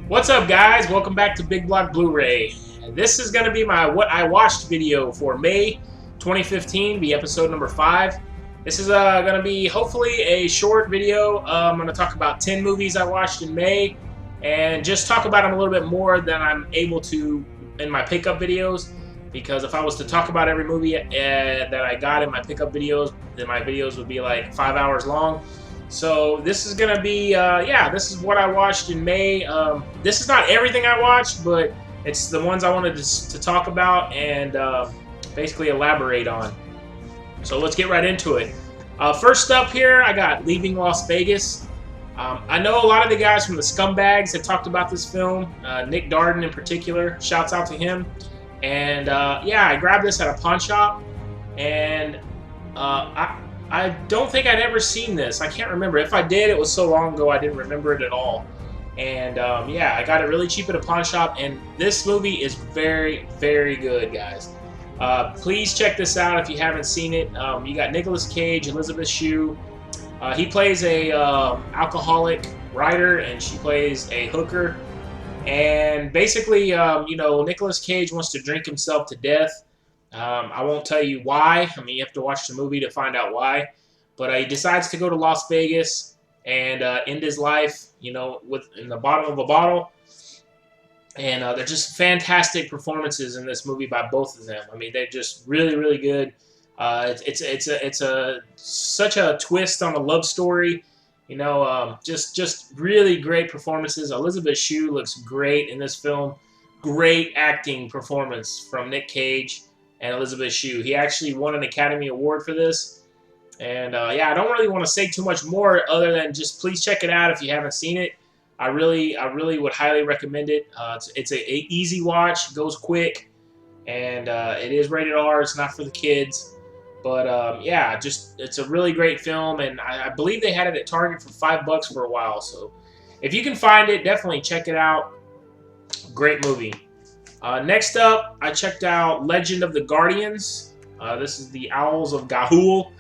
What's up, guys? Welcome back to Big Block Blu-ray. And this is going to be my What I Watched video for May 2015, be episode number 5. This is going to be hopefully a short video. I'm going to talk about 10 movies I watched in May and just talk about them a little bit more than I'm able to in my pickup videos. Because if I was to talk about every movie that I got in my pickup videos, then my videos would be like 5 hours long. So this is gonna be, this is what I watched in May. This is not everything I watched, but it's the ones I wanted to talk about and basically elaborate on. So let's get right into it. First up here, I got Leaving Las Vegas. I know a lot of the guys from the Scumbags have talked about this film. Nick Darden in particular, shouts out to him. And I grabbed this at a pawn shop, and I don't think I'd ever seen this. I can't remember. If I did, it was so long ago I didn't remember it at all. And I got it really cheap at a pawn shop, and this movie is very, very good, guys. Please check this out if you haven't seen it. You got Nicolas Cage, Elizabeth Shue. He plays a alcoholic writer, and she plays a hooker. And basically, Nicolas Cage wants to drink himself to death. I won't tell you why. I mean, you have to watch the movie to find out why. But he decides to go to Las Vegas and end his life, in the bottom of a bottle. And they're just fantastic performances in this movie by both of them. I mean, they're just really, really good. It's such a twist on a love story. Just really great performances. Elizabeth Shue looks great in this film. Great acting performance from Nick Cage and Elizabeth Shue. He actually won an Academy Award for this. And I don't really want to say too much more other than just please check it out if you haven't seen it. I really would highly recommend it. It's a easy watch, goes quick, and it is rated R. It's not for the kids. But it's a really great film, and I believe they had it at Target for $5 for a while. So if you can find it, definitely check it out. Great movie. Next up, I checked out Legend of the Guardians. This is the Owls of Ga'Hoole.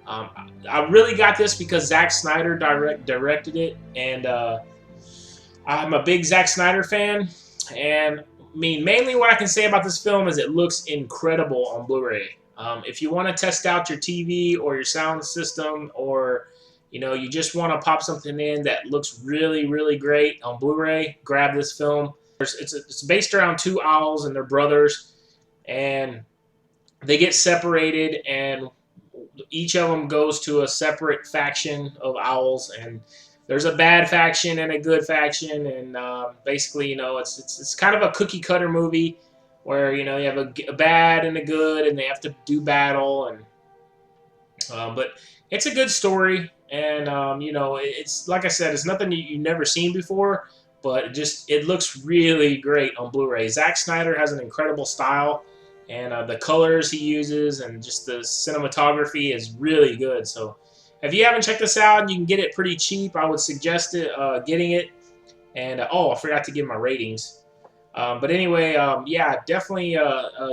I really got this because Zack Snyder directed it, and I'm a big Zack Snyder fan. And I mean, mainly what I can say about this film is it looks incredible on Blu-ray. If you want to test out your TV or your sound system, or you just want to pop something in that looks really, really great on Blu-ray, grab this film. It's based around two owls and their brothers, and they get separated, and each of them goes to a separate faction of owls, and there's a bad faction and a good faction, and basically, it's kind of a cookie cutter movie where you have a bad and a good, and they have to do battle, and but it's a good story, and it's like I said, it's nothing you've never seen before. But it looks really great on Blu-ray. Zack Snyder has an incredible style, and the colors he uses and just the cinematography is really good. So if you haven't checked this out and you can get it pretty cheap, I would suggest getting it. And I forgot to give my ratings. But anyway, definitely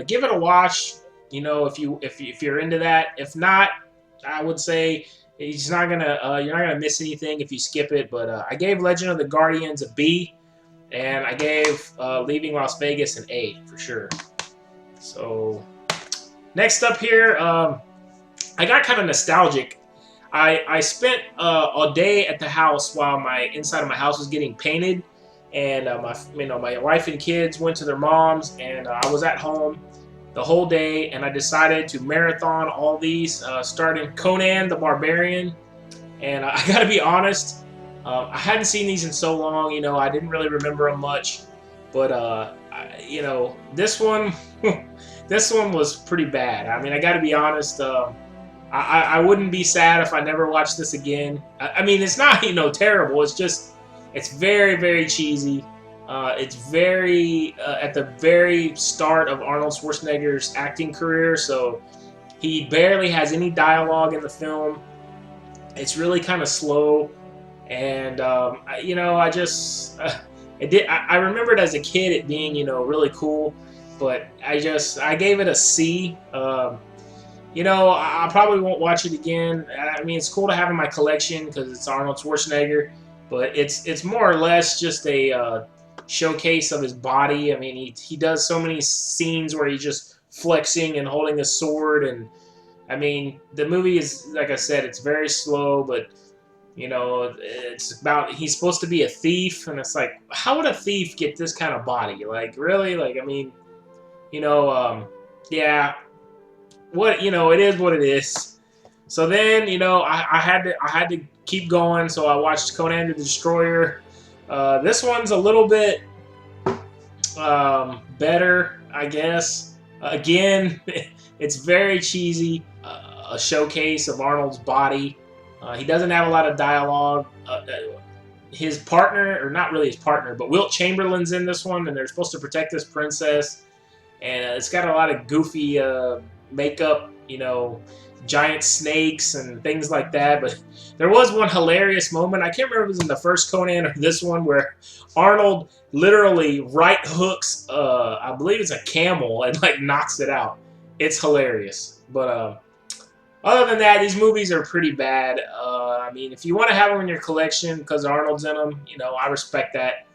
give it a watch. If you're into that. If not, I would say you're not gonna miss anything if you skip it. But I gave Legend of the Guardians a B, and I gave Leaving Las Vegas an A for sure. So next up here, I got kind of nostalgic. I spent a day at the house while inside of my house was getting painted, and my wife and kids went to their mom's, and I was at home the whole day, and I decided to marathon all these, starting Conan the Barbarian. And I gotta be honest, I hadn't seen these in so long. I didn't really remember them much, but this one, this one was pretty bad. I mean, I gotta be honest. I wouldn't be sad if I never watched this again. I mean, it's not terrible. It's very, very cheesy. It's very at the very start of Arnold Schwarzenegger's acting career, so he barely has any dialogue in the film. It's really kind of slow, and I remembered as a kid it being really cool, but I gave it a C. I probably won't watch it again. I mean, it's cool to have in my collection because it's Arnold Schwarzenegger, but it's more or less just a showcase of his body. I mean, he does so many scenes where he's just flexing and holding a sword, and I mean, the movie is, like I said, it's very slow, but you know, it's about, he's supposed to be a thief, and it's like, how would a thief get this kind of body? Like, really? Like, I mean, you know, yeah, what, you know, it is what it is. So then, you know, I had to keep going, so I watched Conan the Destroyer. This one's a little bit better, I guess. Again, it's very cheesy. A showcase of Arnold's body. He doesn't have a lot of dialogue. His partner, or not really his partner, but Wilt Chamberlain's in this one, and they're supposed to protect this princess. And it's got a lot of goofy makeup, you know, giant snakes and things like that. But there was one hilarious moment. I can't remember if it was in the first Conan or this one, where Arnold literally right hooks, I believe it's a camel, and like knocks it out. It's hilarious. But other than that, these movies are pretty bad. I mean, if you want to have them in your collection because Arnold's in them, you know, I respect that.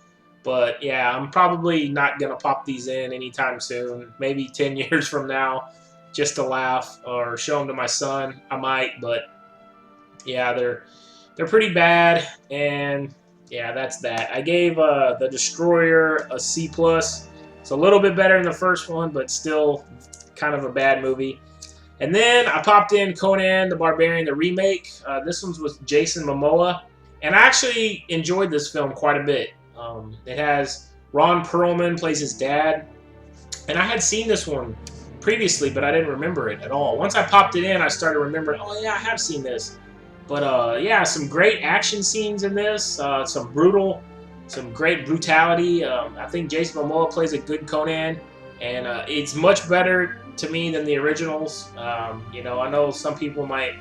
But yeah, I'm probably not going to pop these in anytime soon. Maybe 10 years from now, just to laugh or show them to my son. I might, but yeah, they're pretty bad. And yeah, that's that. I gave The Destroyer a C+. It's a little bit better than the first one, but still kind of a bad movie. And then I popped in Conan the Barbarian, the remake. This one's with Jason Momoa. And I actually enjoyed this film quite a bit. It has Ron Perlman plays his dad. And I had seen this one previously, but I didn't remember it at all. Once I popped it in, I started remembering, oh yeah, I have seen this. But yeah, some great action scenes in this. Some great brutality. I think Jason Momoa plays a good Conan. And it's much better to me than the originals. You know, I know some people might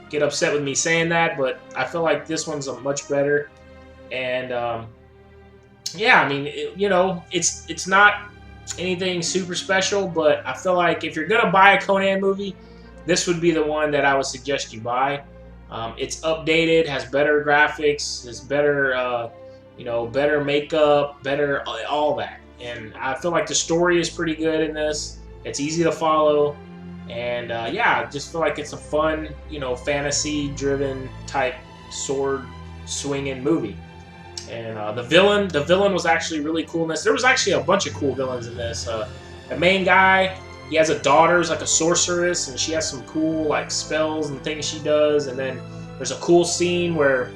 get upset with me saying that, but I feel like this one's a much better. And yeah, I mean, you know, it's not anything super special, but I feel like if you're gonna buy a Conan movie, this would be the one that I would suggest you buy. It's updated, has better graphics, has better, you know, better makeup, better all that. And I feel like the story is pretty good in this. It's easy to follow, and yeah, I just feel like it's a fun, you know, fantasy-driven type sword-swinging movie. And the villain was actually really cool in this. There was actually a bunch of cool villains in this. The main guy, he has a daughter who's like a sorceress, and she has some cool like spells and things she does. And then there's a cool scene where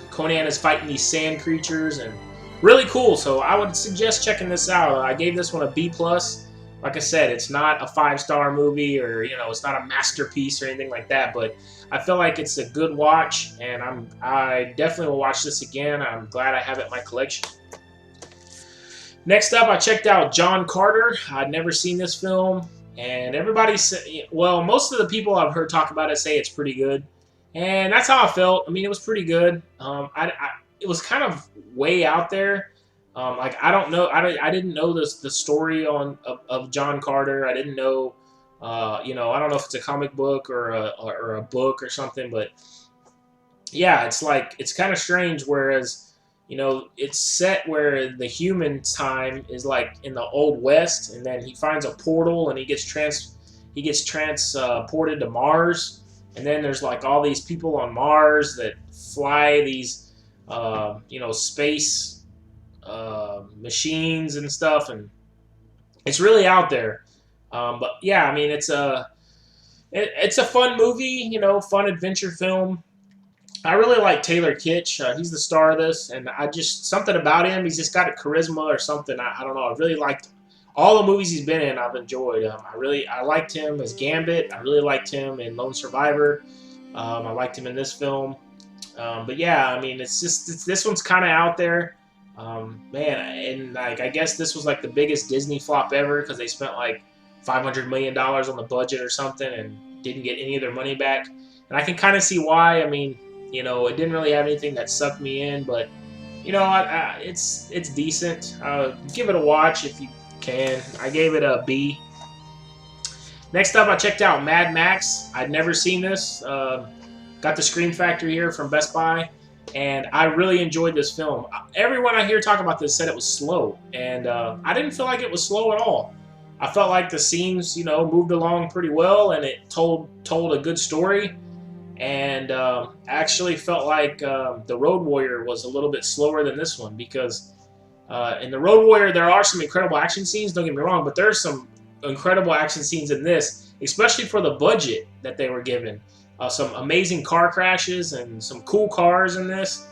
Conan is fighting these sand creatures, and really cool. So I would suggest checking this out. I gave this one a B+. Like I said, it's not a 5-star movie, or you know, it's not a masterpiece or anything like that. But I feel like it's a good watch, and I definitely will watch this again. I'm glad I have it in my collection. Next up, I checked out John Carter. I'd never seen this film, and everybody said, well, most of the people I've heard talk about it say it's pretty good, and that's how I felt. I mean, it was pretty good. It was kind of way out there. Like, I don't know. I didn't know the story of John Carter. I didn't know. You know, I don't know if it's a comic book or a book or something. But yeah, it's like, it's kind of strange. Whereas, you know, it's set where the human time is like in the Old West, and then he finds a portal and he gets transported to Mars, and then there's like all these people on Mars that fly these you know, space machines and stuff, and it's really out there. But yeah, I mean, it's a fun movie, you know, fun adventure film. I really like Taylor Kitsch. He's the star of this, and something about him, he's just got a charisma or something. I don't know. I really liked all the movies he's been in. I've enjoyed. I liked him as Gambit. I really liked him in Lone Survivor. I liked him in this film. But yeah, I mean, this one's kind of out there. Man, and like, I guess this was like the biggest Disney flop ever, because they spent like $500 million on the budget or something and didn't get any of their money back. And I can kind of see why. I mean, you know, it didn't really have anything that sucked me in, but you know, it's decent. Give it a watch if you can. I gave it a B. Next up, I checked out Mad Max. I'd never seen this. Got the Scream Factory here from Best Buy. and I really enjoyed this film. Everyone I hear talk about this said it was slow, and I didn't feel like it was slow at all. I felt like the scenes, you know, moved along pretty well, and it told a good story. And I actually felt like the Road Warrior was a little bit slower than this one, because in the Road Warrior there are some incredible action scenes, don't get me wrong, but there's some incredible action scenes in this, especially for the budget that they were given. Some amazing car crashes and some cool cars in this.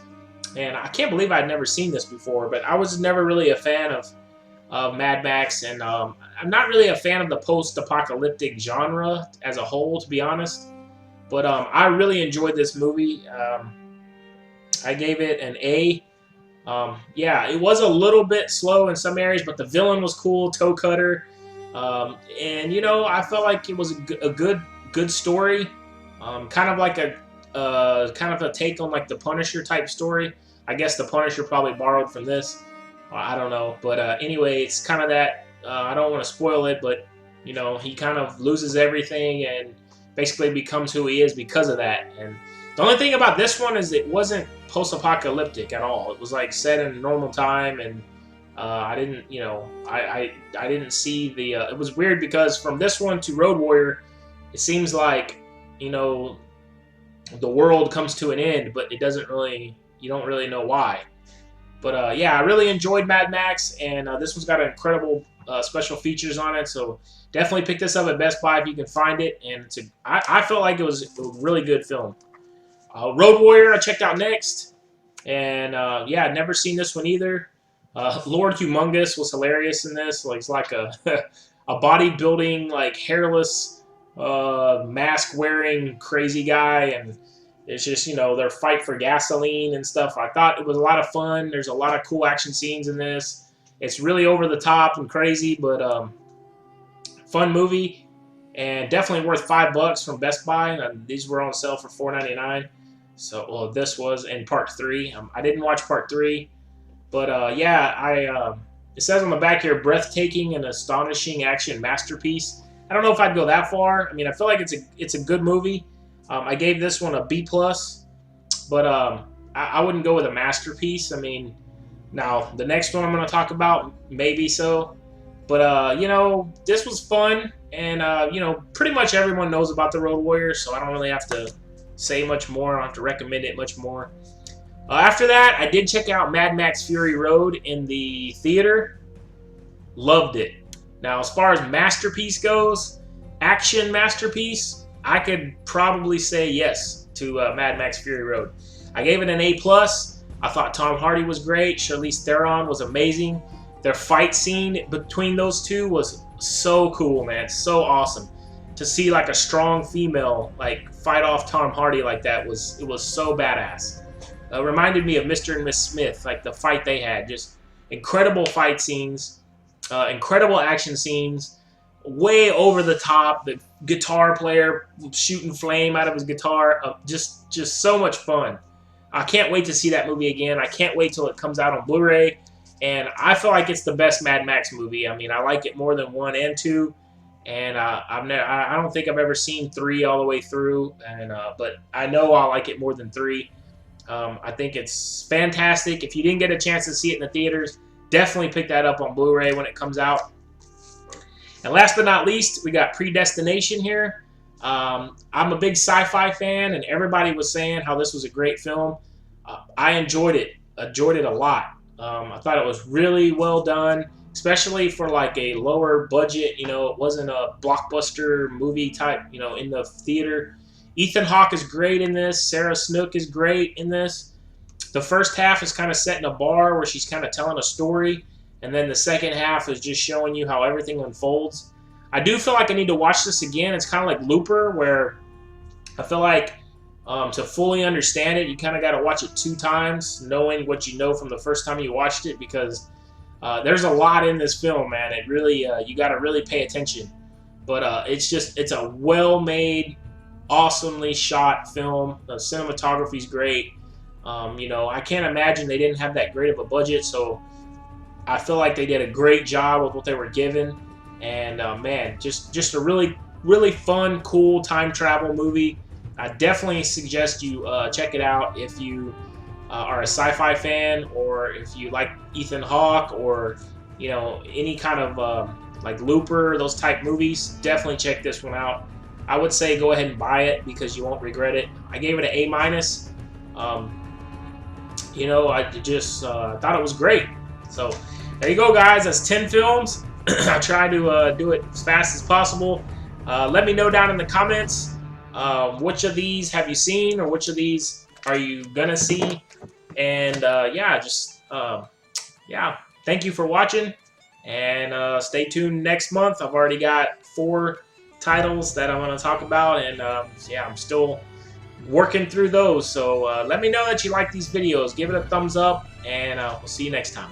And I can't believe I'd never seen this before, but I was never really a fan of Mad Max, and I'm not really a fan of the post-apocalyptic genre as a whole, to be honest. But I really enjoyed this movie. I gave it an A. Yeah, it was a little bit slow in some areas, but the villain was cool, Toe Cutter. And, you know, I felt like it was a good story. Kind of like a take on like the Punisher type story. I guess the Punisher probably borrowed from this. I don't know, but anyway, it's kind of that. I don't want to spoil it, but you know, he kind of loses everything and basically becomes who he is because of that. And the only thing about this one is it wasn't post-apocalyptic at all. It was like set in a normal time, and I didn't, you know, I didn't see the. It was weird because from this one to Road Warrior, it seems like, you know, the world comes to an end, but it doesn't really, you don't really know why. But yeah, I really enjoyed Mad Max, and this one's got incredible special features on it, so definitely pick this up at Best Buy if you can find it. And I felt like it was a really good film. Road Warrior I checked out next, and yeah, I'd never seen this one either. Lord Humongous was hilarious in this. Like, it's like a a bodybuilding, like hairless, mask-wearing crazy guy, and it's just, you know, their fight for gasoline and stuff. I thought it was a lot of fun. There's a lot of cool action scenes in this. It's really over the top and crazy, but fun movie, and definitely worth $5 from Best Buy. These were on sale for $4.99. So, well, this was in Part 3. I didn't watch Part 3, but yeah, it says on the back here, breathtaking and astonishing action masterpiece. I don't know if I'd go that far. I mean, I feel like it's a good movie. I gave this one a B+, but I wouldn't go with a masterpiece. I mean, now the next one I'm going to talk about, maybe so. But, you know, this was fun, and, you know, pretty much everyone knows about the Road Warrior, so I don't really have to say much more. I don't have to recommend it much more. After that, I did check out Mad Max Fury Road in the theater. Loved it. Now, as far as masterpiece goes, action masterpiece, I could probably say yes to Mad Max Fury Road. I gave it an A+. I thought Tom Hardy was great. Charlize Theron was amazing. Their fight scene between those two was so cool, man. So awesome. To see like a strong female like fight off Tom Hardy like that was so badass. Reminded me of Mr. and Miss Smith, like the fight they had. Just incredible fight scenes, incredible action scenes, way over the top. The guitar player shooting flame out of his guitar, just so much fun. I can't wait to see that movie again. I can't wait till it comes out on Blu-ray. And I feel like it's the best Mad Max movie. I mean, I like it more than 1 and 2. And I don't think I've ever seen 3 all the way through. And but I know I'll like it more than 3. I think it's fantastic. If you didn't get a chance to see it in the theaters, definitely pick that up on Blu-ray when it comes out. And last but not least, we got Predestination here. I'm a big sci-fi fan, and everybody was saying how this was a great film. I enjoyed it a lot. I thought it was really well done, especially for like a lower budget. You know, it wasn't a blockbuster movie type, you know, in the theater. Ethan Hawke is great in this. Sarah Snook is great in this. The first half is kind of set in a bar where she's kind of telling a story, and then the second half is just showing you how everything unfolds. I do feel like I need to watch this again. It's kind of like Looper, where I feel like to fully understand it, you kind of got to watch it 2 times, knowing what you know from the first time you watched it, because there's a lot in this film, man. It really, you got to really pay attention. But it's a well-made, awesomely shot film. The cinematography's great. You know, I can't imagine they didn't have that great of a budget, so I feel like they did a great job with what they were given. And man, just a really, really fun, cool time travel movie. I definitely suggest you check it out if you are a sci-fi fan, or if you like Ethan Hawke, or any kind of like Looper, those type movies, definitely check this one out. I would say go ahead and buy it because you won't regret it. I gave it an A-. I just thought it was great. So there you go, guys. That's 10 films. I try to do it as fast as possible. Let me know down in the comments which of these have you seen, or which of these are you gonna see. And thank you for watching, and stay tuned next month. I've already got 4 titles that I want to talk about, and I'm still working through those. So let me know that you like these videos. Give it a thumbs up, and we'll see you next time.